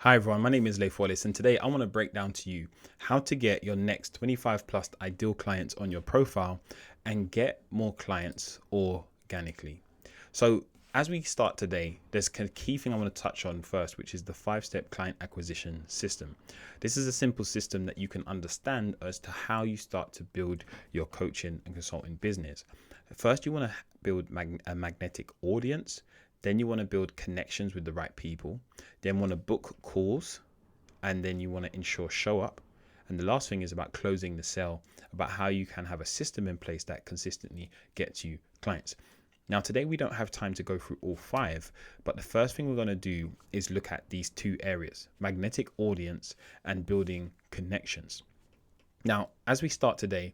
Hi everyone, my name is Leif Wallace, and today I want to break down to you how to get your next 25 plus ideal clients on your profile and get more clients organically. So as we start today, there's a key thing I want to touch on first, which is the 5-step client acquisition system. This is a simple system that you can understand as to how you start to build your coaching and consulting business. First, you want to build a magnetic audience. Then you want to build connections with the right people. Then want to book calls, and then you want to ensure show up. And the last thing is about closing the sale, about how you can have a system in place that consistently gets you clients. Now, today we don't have time to go through all 5, but the first thing we're going to do is look at these 2 areas, magnetic audience and building connections. Now, as we start today,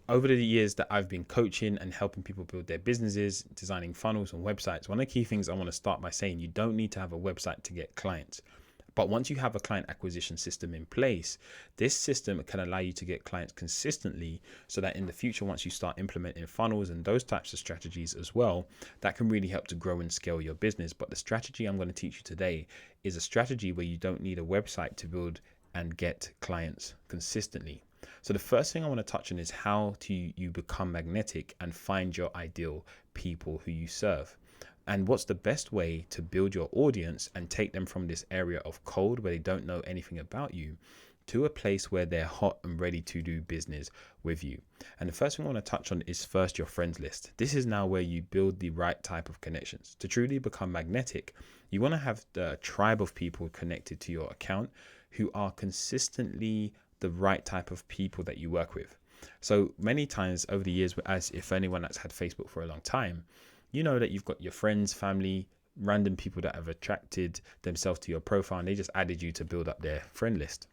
over the years that I've been coaching and helping people build their businesses, designing funnels and websites, one of the key things I want to start by saying, you don't need to have a website to get clients. But once you have a client acquisition system in place, this system can allow you to get clients consistently so that in the future, once you start implementing funnels and those types of strategies as well, that can really help to grow and scale your business. But the strategy I'm going to teach you today is a strategy where you don't need a website to build and get clients consistently. So the first thing I want to touch on is how you become magnetic and find your ideal people who you serve. And what's the best way to build your audience and take them from this area of cold where they don't know anything about you to a place where they're hot and ready to do business with you. And the first thing I want to touch on is first your friends list. This is now where you build the right type of connections. To truly become magnetic, you want to have the tribe of people connected to your account who are consistently the right type of people that you work with. So many times over the years, as if anyone that's had Facebook for a long time, you know that you've got your friends, family, random people that have attracted themselves to your profile and they just added you to build up their friend list.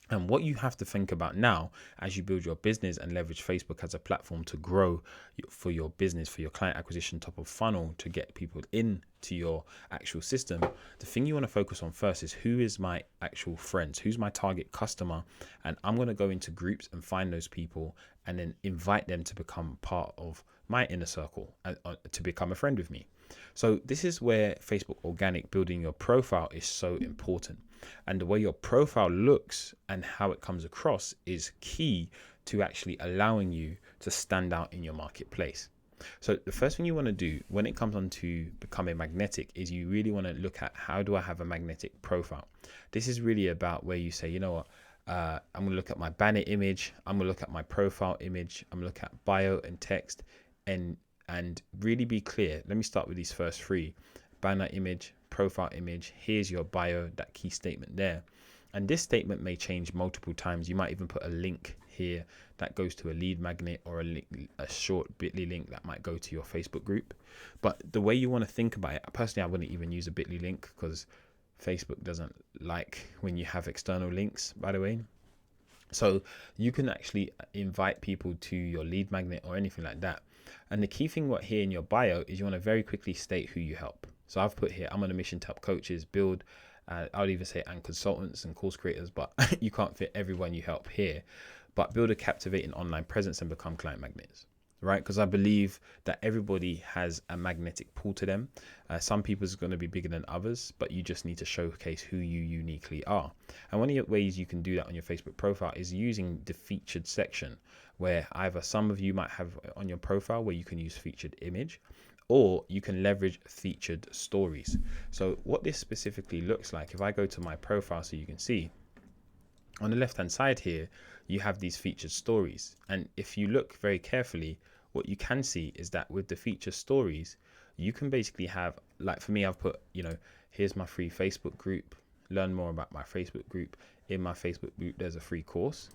And what you have to think about now as you build your business and leverage Facebook as a platform to grow for your business, for your client acquisition top of funnel, to get people into your actual system, the thing you want to focus on first is who is my actual friends, who's my target customer. And I'm going to go into groups and find those people and then invite them to become part of my inner circle, to become a friend with me. So this is where Facebook organic, building your profile, is so important. And the way your profile looks and how it comes across is key to actually allowing you to stand out in your marketplace. So the first thing you want to do when it comes on to becoming magnetic is you really want to look at, how do I have a magnetic profile? This is really about where you say, you know what, I'm going to look at my banner image. I'm going to look at my profile image. I'm going to look at bio and text and really be clear. Let me start with these first 3. Banner image, profile image. Here's your bio, that key statement there. And this statement may change multiple times. You might even put a link here that goes to a lead magnet, or a short bit.ly link that might go to your Facebook group. But the way you want to think about it, personally, I wouldn't even use a bit.ly link because Facebook doesn't like when you have external links, by the way. So you can actually invite people to your lead magnet or anything like that. And the key thing what here in your bio is you want to very quickly state who you help. So I've put here, I'm on a mission to help coaches build, I would even say, and consultants and course creators, but you can't fit everyone you help here, but build a captivating online presence and become client magnets, right? Because I believe that everybody has a magnetic pull to them. Some people's going to be bigger than others, but you just need to showcase who you uniquely are. And one of the ways you can do that on your Facebook profile is using the featured section, where either some of you might have on your profile where you can use featured image, or you can leverage featured stories. So what this specifically looks like, if I go to my profile so you can see, on the left hand side here, you have these featured stories. And if you look very carefully, what you can see is that with the feature stories, you can basically have, like for me, I've put, here's my free Facebook group, learn more about my Facebook group. In my Facebook group, there's a free course.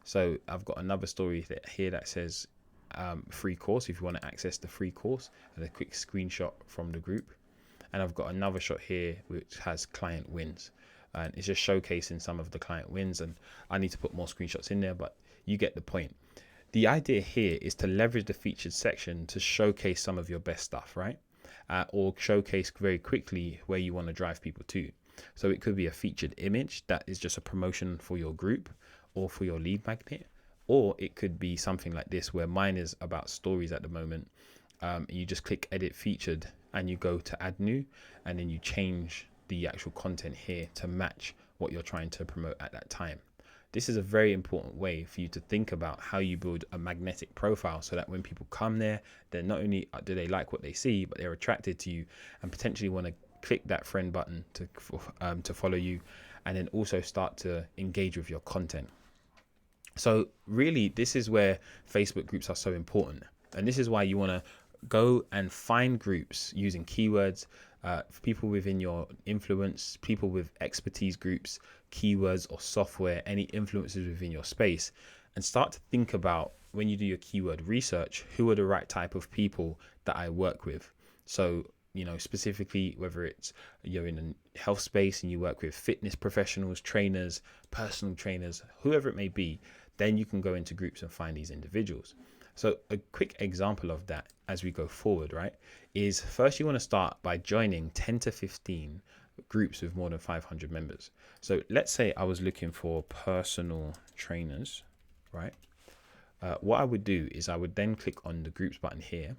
So I've got another story here that says free course, if you want to access the free course, and a quick screenshot from the group. And I've got another shot here which has client wins, and it's just showcasing some of the client wins. And I need to put more screenshots in there, but you get the point. The idea here is to leverage the featured section to showcase some of your best stuff, right? Or showcase very quickly where you want to drive people to. So it could be a featured image that is just a promotion for your group or for your lead magnet, or it could be something like this, where mine is about stories at the moment. You just click edit featured and you go to add new, and then you change the actual content here to match what you're trying to promote at that time. This is a very important way for you to think about how you build a magnetic profile, so that when people come there, then not only do they like what they see, but they're attracted to you and potentially want to click that friend button to follow you, and then also start to engage with your content. So really, this is where Facebook groups are so important. And this is why you want to go and find groups using keywords, for people within your influence, people with expertise groups, keywords or software, any influencers within your space, and start to think about, when you do your keyword research, who are the right type of people that I work with. So, you know, specifically, whether it's you're in a health space and you work with fitness professionals, trainers, personal trainers, whoever it may be, then you can go into groups and find these individuals. So a quick example of that as we go forward, right, is first you want to start by joining 10 to 15 groups with more than 500 members. So let's say I was looking for personal trainers, right? What I would do is I would then click on the groups button here,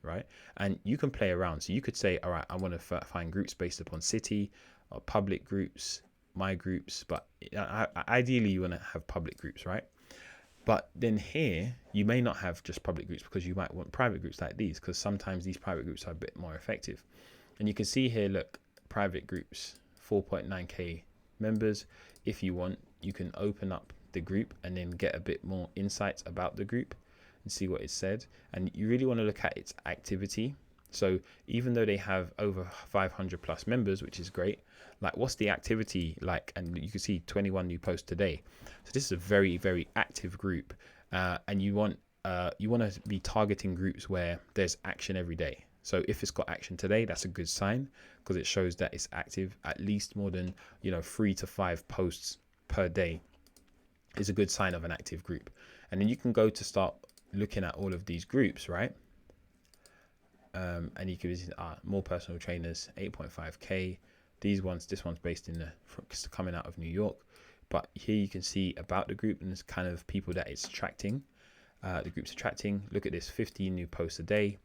right? And you can play around. So you could say, all right, I want to find groups based upon city or public groups, my groups, but ideally you want to have public groups, right? But then here, you may not have just public groups, because you might want private groups like these, because sometimes these private groups are a bit more effective. And you can see here, look, private groups, 4.9k members. If you want, you can open up the group and then get a bit more insights about the group and see what it said. And you really want to look at its activity. So even though they have over 500 plus members, which is great, like what's the activity like? And you can see 21 new posts today. So this is a very, very active group, and you want to be targeting groups where there's action every day. So if it's got action today, that's a good sign, because it shows that it's active. At least more than 3 to 5 posts per day is a good sign of an active group. And then you can go to start looking at all of these groups, right? And you can visit more personal trainers, 8.5k. This one's based in coming out of New York. But here you can see about the group and it's kind of people that it's attracting. The group's attracting. Look at this, 15 new posts a day,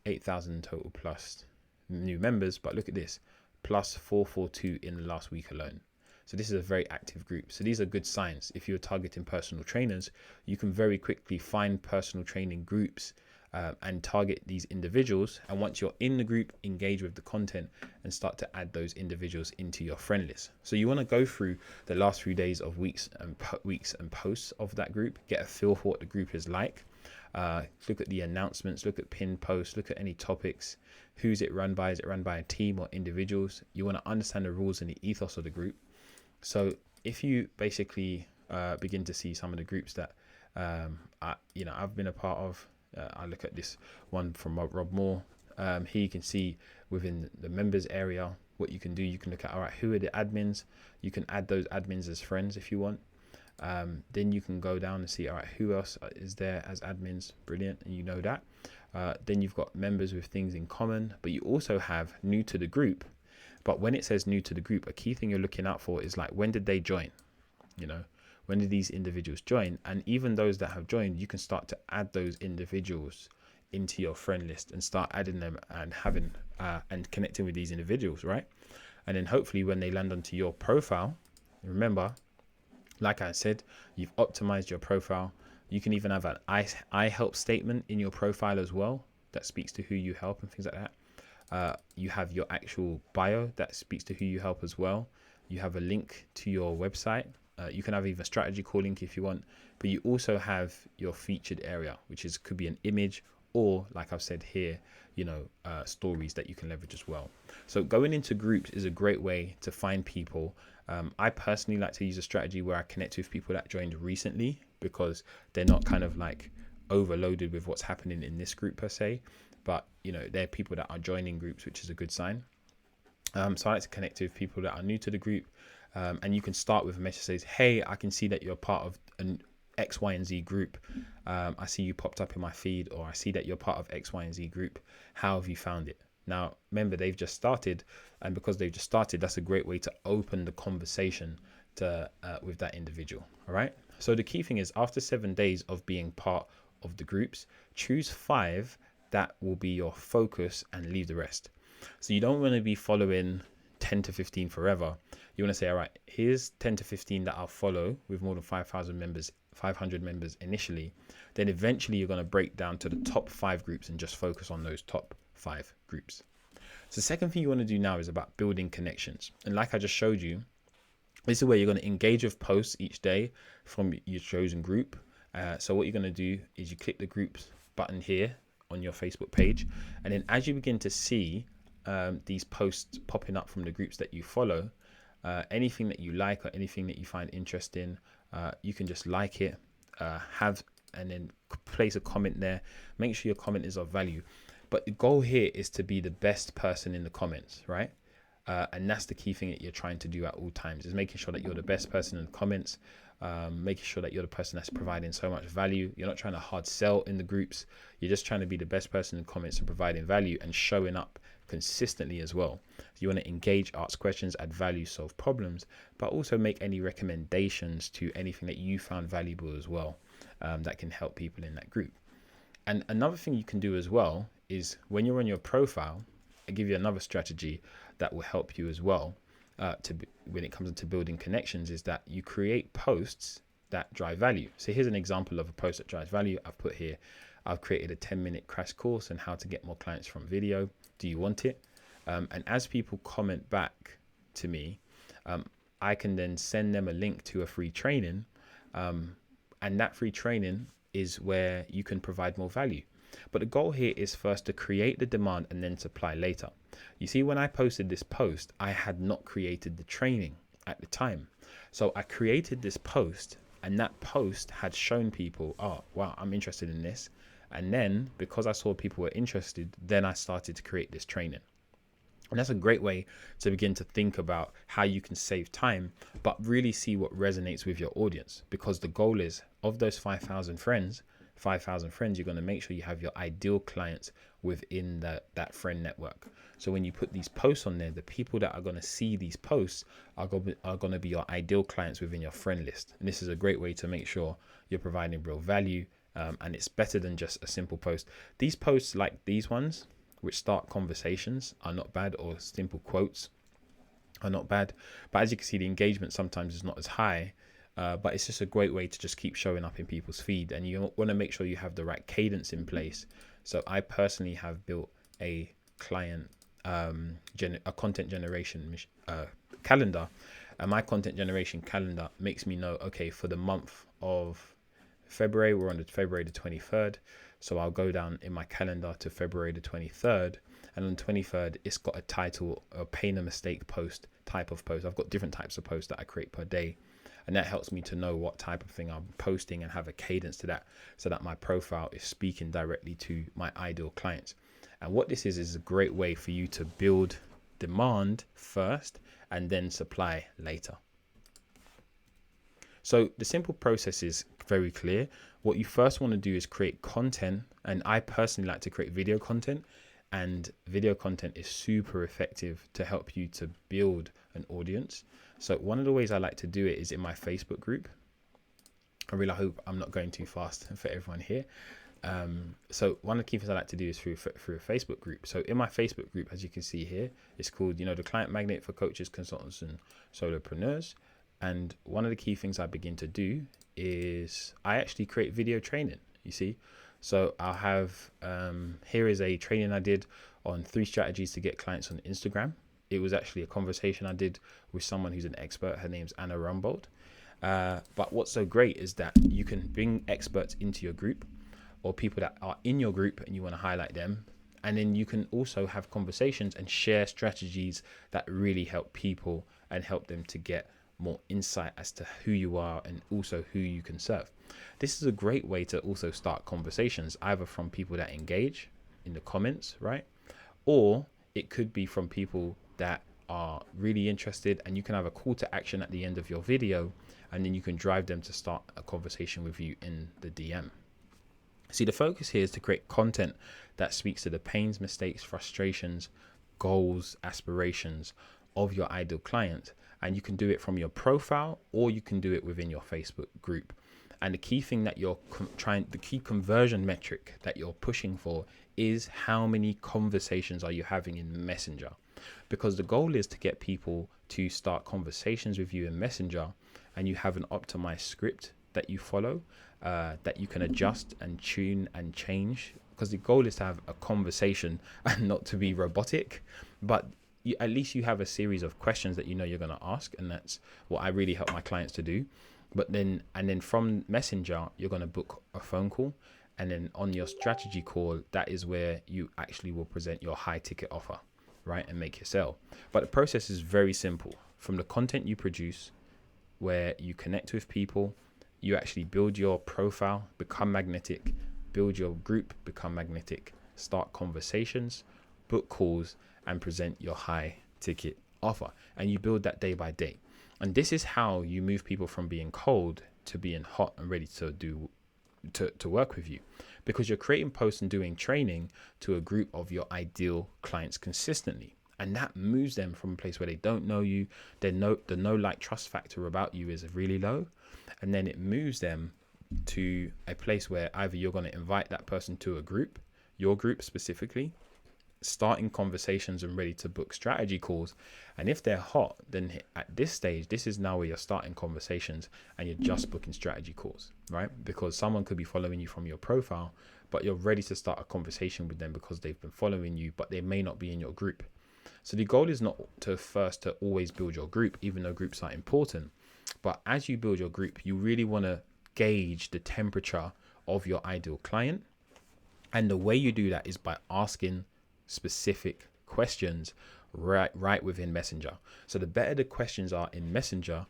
8,000 total plus new members. But look at this, plus 442 in the last week alone. So this is a very active group. So these are good signs. If you're targeting personal trainers, you can very quickly find personal training groups and target these individuals. And once you're in the group, engage with the content and start to add those individuals into your friend list. So you want to go through the last few days of weeks and posts of that group, get a feel for what the group is like. Look at the announcements, look at pinned posts, look at any topics. Who's it run by? Is it run by a team or individuals? You want to understand the rules and the ethos of the group. So if you basically begin to see some of the groups that I've been a part of, I look at this one from Rob Moore. Here you can see within the members area what you can do. You can look at, all right, who are the admins? You can add those admins as friends if you want. Then you can go down and see, all right, who else is there as admins? Brilliant, and you know that. Then you've got members with things in common, but you also have new to the group. But when it says new to the group, a key thing you're looking out for is like, when did they join? When did these individuals join? And even those that have joined, you can start to add those individuals into your friend list and start adding them and having and connecting with these individuals, right? And then hopefully when they land onto your profile, remember, like I said, you've optimized your profile. You can even have an I help statement in your profile as well that speaks to who you help and things like that. You have your actual bio that speaks to who you help as well. You have a link to your website. You can have even a strategy call link if you want, but you also have your featured area, which could be an image or, like I've said here, stories that you can leverage as well. So going into groups is a great way to find people. I personally like to use a strategy where I connect with people that joined recently, because they're not kind of like overloaded with what's happening in this group per se, but they're people that are joining groups, which is a good sign. So I like to connect with people that are new to the group. And you can start with a message that says, hey, I can see that you're part of an X, Y, and Z group. I see you popped up in my feed, or I see that you're part of X, Y, and Z group. How have you found it? Now, remember, they've just started. And because they've just started, that's a great way to open the conversation with that individual. All right. So the key thing is, after 7 days of being part of the groups, choose 5 that will be your focus and leave the rest. So you don't want to be following 10 to 15 forever. You want to say, all right, here's 10 to 15 that I'll follow with more than 5,000 members, 500 members initially. Then eventually you're going to break down to the top 5 groups and just focus on those top 5 groups. So the second thing you want to do now is about building connections. And like I just showed you, this is where you're going to engage with posts each day from your chosen group. So what you're going to do is you click the groups button here on your Facebook page. And then as you begin to see these posts popping up from the groups that you follow, anything that you like or anything that you find interesting, you can just like it, and then place a comment there. Make sure your comment is of value. But the goal here is to be the best person in the comments, right? And that's the key thing that you're trying to do at all times, is making sure that you're the best person in the comments, making sure that you're the person that's providing so much value. You're not trying to hard sell in the groups. You're just trying to be the best person in the comments and providing value and showing up consistently as well. You want to engage, ask questions, add value, solve problems, but also make any recommendations to anything that you found valuable as well, that can help people in that group. And another thing you can do as well is when you're on your profile, I give you another strategy that will help you as well when it comes into building connections, is that you create posts that drive value. So here's an example of a post that drives value. I've created a 10-minute crash course on how to get more clients from video. Do you want it? And as people comment back to me, I can then send them a link to a free training. And that free training is where you can provide more value. But the goal here is first to create the demand and then supply later. You see, when I posted this post, I had not created the training at the time. So I created this post, and that post had shown people, oh, wow, I'm interested in this. And then because I saw people were interested, then I started to create this training. And that's a great way to begin to think about how you can save time, but really see what resonates with your audience. Because the goal is, of those 5,000 friends, you're going to make sure you have your ideal clients within that friend network. So when you put these posts on there, the people that are going to see these posts are going to be your ideal clients within your friend list. And this is a great way to make sure you're providing real value. And it's better than just a simple post. These posts, like these ones, which start conversations, are not bad, or simple quotes are not bad. But as you can see, the engagement sometimes is not as high. But it's just a great way to just keep showing up in people's feed, and you want to make sure you have the right cadence in place. So I personally have built a client, a content generation calendar, and my content generation calendar makes me know, okay, for the month of February, we're on February the 23rd. So I'll go down in my calendar to February the 23rd, and on the 23rd, it's got a title, a pain a mistake post type of post. I've got different types of posts that I create per day. And that helps me to know what type of thing I'm posting and have a cadence to that, so that my profile is speaking directly to my ideal clients. And what this is a great way for you to build demand first and then supply later. So the simple process is very clear. What you first want to do is create content. And I personally like to create video content. And video content is super effective to help you to build an audience. So one of the ways I like to do it is in my Facebook group. I really hope I'm not going too fast for everyone here. So one of the key things I like to do is through a Facebook group. So in my Facebook group, as you can see here, it's called, the Client Magnet for Coaches, Consultants, and Solopreneurs. And one of the key things I begin to do is I actually create video training, you see. So I'll have, here is a training I did on 3 strategies to get clients on Instagram. It was actually a conversation I did with someone who's an expert. Her name's Anna Rumbold. But what's so great is that you can bring experts into your group, or people that are in your group and you want to highlight them. And then you can also have conversations and share strategies that really help people and help them to get more insight as to who you are and also who you can serve. This is a great way to also start conversations, either from people that engage in the comments, right? Or it could be from people that are really interested, and you can have a call to action at the end of your video, and then you can drive them to start a conversation with you in the DM. See, the focus here is to create content that speaks to the pains, mistakes, frustrations, goals, aspirations of your ideal client. And you can do it from your profile, or you can do it within your Facebook group. And the key thing that you're the key conversion metric that you're pushing for is how many conversations are you having in Messenger. because the goal is to get people to start conversations with you in Messenger, and you have an optimized script that you follow, that you can adjust and tune and change, because the goal is to have a conversation and not to be robotic. But at least you have a series of questions that you know you're going to ask, and that's what I really help my clients to do. But then from Messenger, you're going to book a phone call, and then on your strategy call, that is where you actually will present your high ticket offer, right, and make your sale. But the process is very simple. From the content you produce, where you connect with people, you actually build your profile, become magnetic, build your group, become magnetic, start conversations, book calls, and present your high ticket offer. And you build that day by day. And this is how you move people from being cold to being hot and ready to work with you, because you're creating posts and doing training to a group of your ideal clients consistently. And that moves them from a place where they don't know you. The no like trust factor about you is really low. And then it moves them to a place where either you're going to invite that person to a group, your group specifically, starting conversations and ready to book strategy calls. And if they're hot, then at this stage, this is now where you're starting conversations and you're just booking strategy calls, right? Because someone could be following you from your profile, but you're ready to start a conversation with them because they've been following you, but they may not be in your group. So the goal is not to always build your group, even though groups are important. But as you build your group, you really want to gauge the temperature of your ideal client. And the way you do that is by asking specific questions right within Messenger. So the better the questions are in Messenger,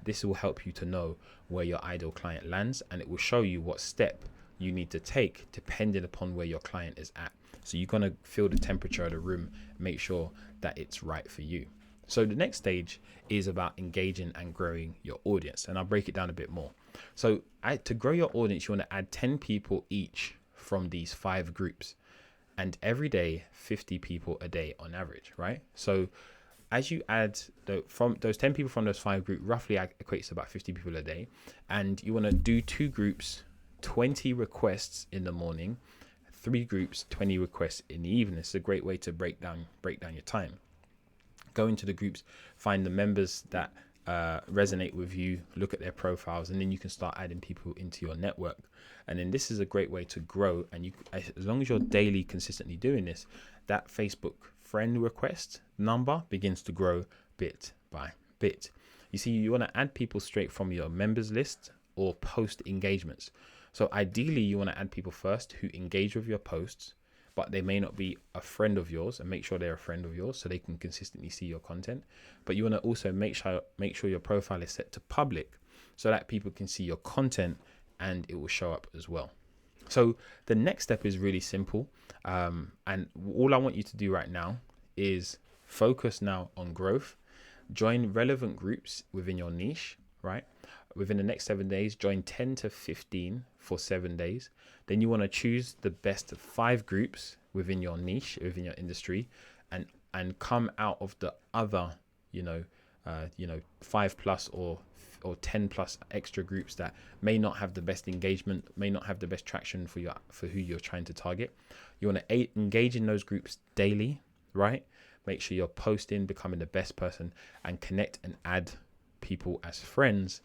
this will help you to know where your ideal client lands, and it will show you what step you need to take depending upon where your client is at. So you're going to feel the temperature of the room, make sure that it's right for you. So the next stage is about engaging and growing your audience. And I'll break it down a bit more. So to grow your audience, you want to add 10 people each from these 5 groups. And every day, 50 people a day on average, right? So as you add from those 10 people from those 5 groups, roughly equates to about 50 people a day. And you want to do 2 groups, 20 requests in the morning, 3 groups, 20 requests in the evening. It's a great way to break down your time. Go into the groups, find the members that resonate with you, look at their profiles, and then you can start adding people into your network. And then this is a great way to grow. And as long as you're daily consistently doing this, that Facebook friend request number begins to grow bit by bit. You see, you want to add people straight from your members list or post engagements. So ideally, you want to add people first who engage with your posts, but they may not be a friend of yours, and make sure they're a friend of yours so they can consistently see your content. But you want to also make sure your profile is set to public so that people can see your content and it will show up as well. So the next step is really simple. And all I want you to do right now is focus now on growth. Join relevant groups within your niche, right? Within the next 7 days, join 10 to 15 for 7 days. Then you want to choose the best 5 groups within your niche, within your industry, and come out of the other, 5 plus or 10 plus extra groups that may not have the best engagement, may not have the best traction for who you're trying to target. You want to engage in those groups daily, right? Make sure you're posting, becoming the best person, and connect and add people as friends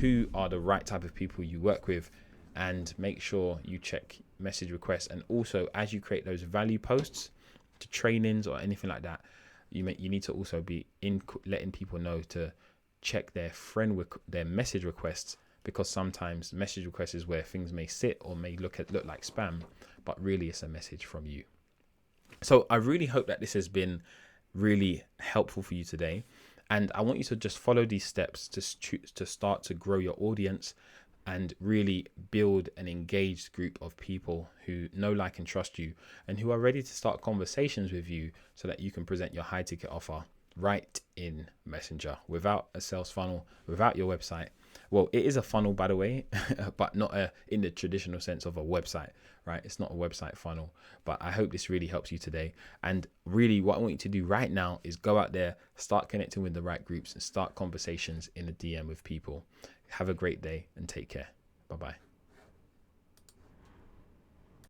who are the right type of people you work with, and make sure you check message requests. And also, as you create those value posts to trainings or anything like that, you need to also be letting people know to check their message requests, because sometimes message requests is where things may sit or may look like spam, but really it's a message from you. So I really hope that this has been really helpful for you today. And I want you to just follow these steps to start to grow your audience and really build an engaged group of people who know, like, and trust you, and who are ready to start conversations with you so that you can present your high ticket offer right in Messenger, without a sales funnel, without your website. Well, it is a funnel, by the way, but not in the traditional sense of a website, right? It's not a website funnel. But I hope this really helps you today. And really what I want you to do right now is go out there, start connecting with the right groups, and start conversations in a DM with people. Have a great day and take care. Bye-bye.